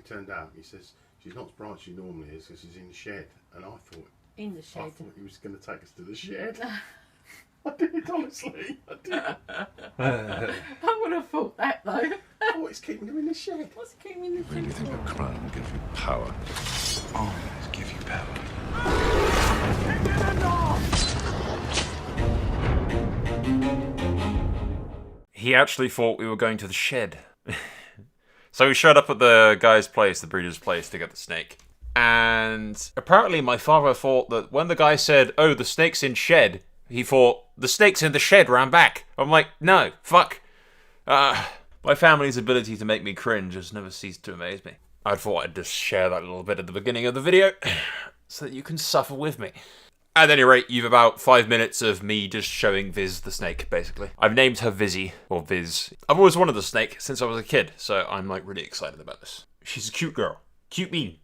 turned out, he says, she's not as bright as she normally is because she's in the shed. And I thought... In the shed? I thought he was going to take us to the shed. I did, honestly. I did. I would have thought that, though. Oh, it's keeping him in the shed. What's keeping him in the shed? Really think a crown gives you power? Always give you power. He actually thought we were going to the shed. So we showed up at the guy's place, the breeder's place, to get the snake. And apparently my father thought that when the guy said, "Oh, the snake's in shed," he thought, "The snake's in the shed round back." I'm like, no, fuck. My family's ability to make me cringe has never ceased to amaze me. I thought I'd just share that little bit at the beginning of the video, so that you can suffer with me. At any rate, you've about 5 minutes of me just showing Viz the snake, basically. I've named her Vizzy, or Viz. I've always wanted a snake since I was a kid, so I'm like really excited about this. She's a cute girl. Cute mean.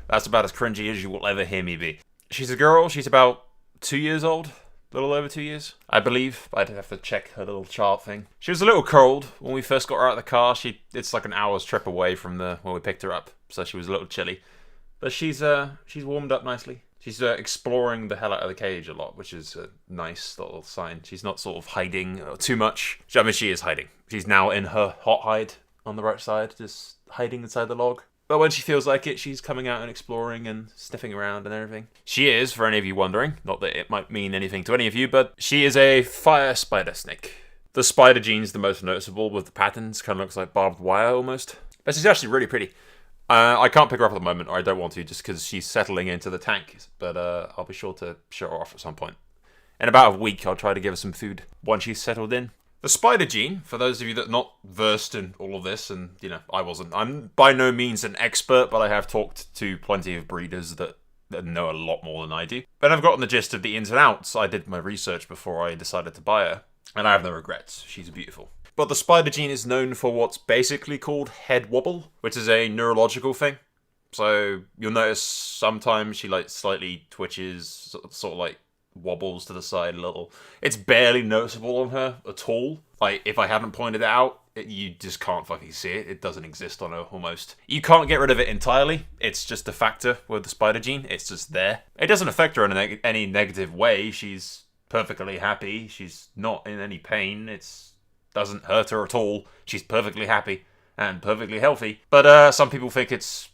That's about as cringy as you will ever hear me be. She's a girl, she's about 2 years old. A little over 2 years, I believe. I'd have to check her little chart thing. She was a little cold when we first got her out of the car. It's like an hour's trip away from when we picked her up, so she was a little chilly. But she's warmed up nicely. She's exploring the hell out of the cage a lot, which is a nice little sign. She's not sort of hiding too much. I mean, she is hiding. She's now in her hot hide on the right side, just hiding inside the log. But when she feels like it, she's coming out and exploring and sniffing around and everything. She is, for any of you wondering, not that it might mean anything to any of you, but she is a fire spider snake. The spider gene's the most noticeable with the patterns. Kind of looks like barbed wire almost. But she's actually really pretty. I can't pick her up at the moment, or I don't want to, just because she's settling into the tank. But I'll be sure to show her off at some point. In about a week, I'll try to give her some food once she's settled in. The spider gene, for those of you that are not versed in all of this, and, I wasn't. I'm by no means an expert, but I have talked to plenty of breeders that know a lot more than I do. But I've gotten the gist of the ins and outs. I did my research before I decided to buy her, and I have no regrets. She's beautiful. But the spider gene is known for what's basically called head wobble, which is a neurological thing. So you'll notice sometimes she slightly twitches, sort of wobbles to the side a little. It's barely noticeable on her at all. If I hadn't pointed it out, you just can't fucking see it. It doesn't exist on her almost. You can't get rid of it entirely. It's just a factor with the spider gene. It's just there. It doesn't affect her in any negative way. She's perfectly happy. She's not in any pain. It doesn't hurt her at all. She's perfectly happy and perfectly healthy. But some people think it's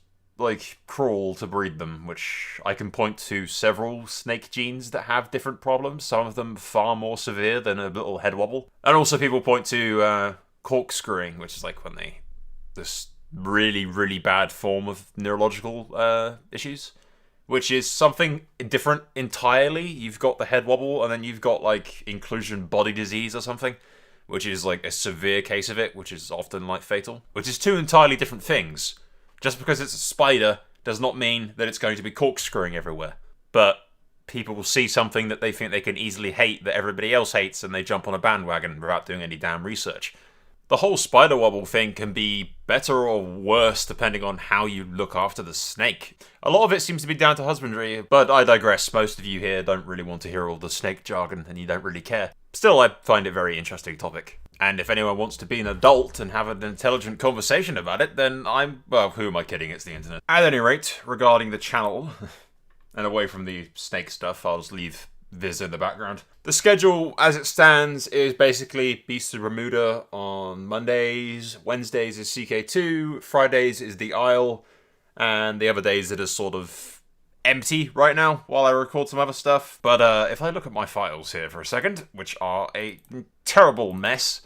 cruel to breed them, which I can point to several snake genes that have different problems, some of them far more severe than a little head wobble. And also people point to corkscrewing, which is when this really, really bad form of neurological issues, which is something different entirely. You've got the head wobble, and then you've got inclusion body disease or something, which is a severe case of it, which is often fatal, which is two entirely different things. Just because it's a spider does not mean that it's going to be corkscrewing everywhere. But people will see something that they think they can easily hate that everybody else hates, and they jump on a bandwagon without doing any damn research. The whole spider wobble thing can be better or worse depending on how you look after the snake. A lot of it seems to be down to husbandry, but I digress. Most of you here don't really want to hear all the snake jargon, and you don't really care. Still, I find it a very interesting topic. And if anyone wants to be an adult and have an intelligent conversation about it, then who am I kidding? It's the internet. At any rate, regarding the channel, and away from the snake stuff, I'll just leave Viz in the background. The schedule, as it stands, is basically Beasts of Bermuda on Mondays, Wednesdays is CK2, Fridays is The Isle, and the other days it is sort of empty right now while I record some other stuff. But if I look at my files here for a second, which are a terrible mess,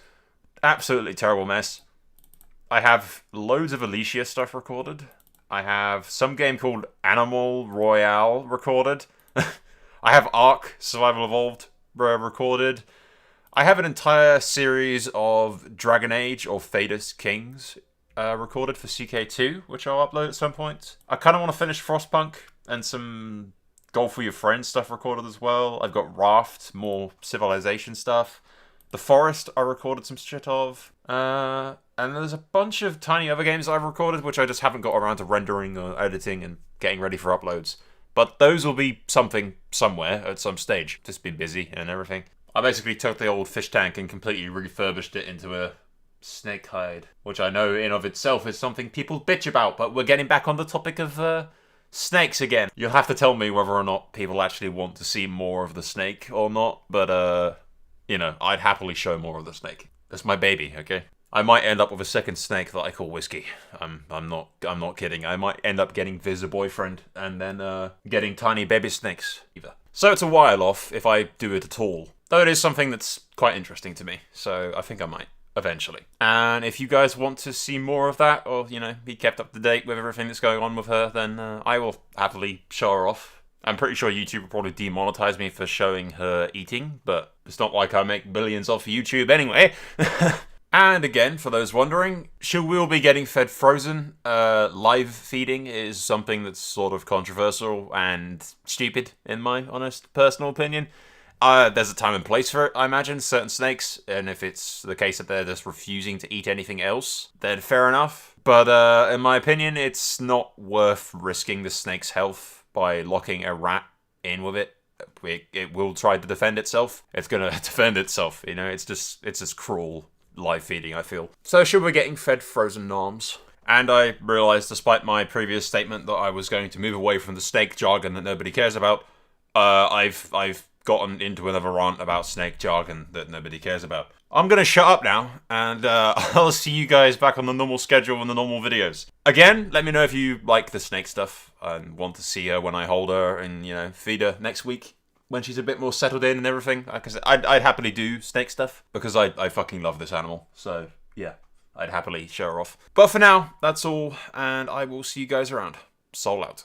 absolutely terrible mess. I have loads of Alicia stuff recorded. I have some game called Animal Royale recorded. I have Ark Survival Evolved recorded. I have an entire series of Dragon Age or Thedas Kings recorded for CK2, which I'll upload at some point. I kind of want to finish Frostpunk and some Golf with Your Friends stuff recorded as well. I've got Raft, more Civilization stuff. The Forest I recorded some shit of. And there's a bunch of tiny other games I've recorded, which I just haven't got around to rendering or editing and getting ready for uploads. But those will be something somewhere at some stage. Just been busy and everything. I basically took the old fish tank and completely refurbished it into a snake hide, which I know in of itself is something people bitch about, but we're getting back on the topic of snakes again. You'll have to tell me whether or not people actually want to see more of the snake or not, but you know, I'd happily show more of the snake. That's my baby, okay? I might end up with a second snake that I call Whiskey. I'm not kidding. I might end up getting Viz a boyfriend and then getting tiny baby snakes either. So it's a while off if I do it at all. Though it is something that's quite interesting to me, so I think I might eventually. And if you guys want to see more of that, or, you know, be kept up to date with everything that's going on with her, then I will happily show her off. I'm pretty sure YouTube will probably demonetize me for showing her eating, but it's not like I make billions off YouTube anyway. And again, for those wondering, she will be getting fed frozen. Live feeding is something that's sort of controversial and stupid, in my honest personal opinion. There's a time and place for it, I imagine, certain snakes, and if it's the case that they're just refusing to eat anything else, then fair enough. But in my opinion, it's not worth risking the snake's health by locking a rat in with it. It will try to defend itself. It's gonna defend itself, you know, it's just cruel live feeding, I feel. So she'll be getting fed frozen norms. And I realised, despite my previous statement that I was going to move away from the snake jargon that nobody cares about, I've gotten into another rant about snake jargon that nobody cares about. I'm gonna shut up now, and I'll see you guys back on the normal schedule and the normal videos. Again, let me know if you like the snake stuff and want to see her when I hold her and, you know, feed her next week when she's a bit more settled in and everything. Like I said, I'd happily do snake stuff because I fucking love this animal. So yeah, I'd happily show her off. But for now, that's all, and I will see you guys around. Soul out.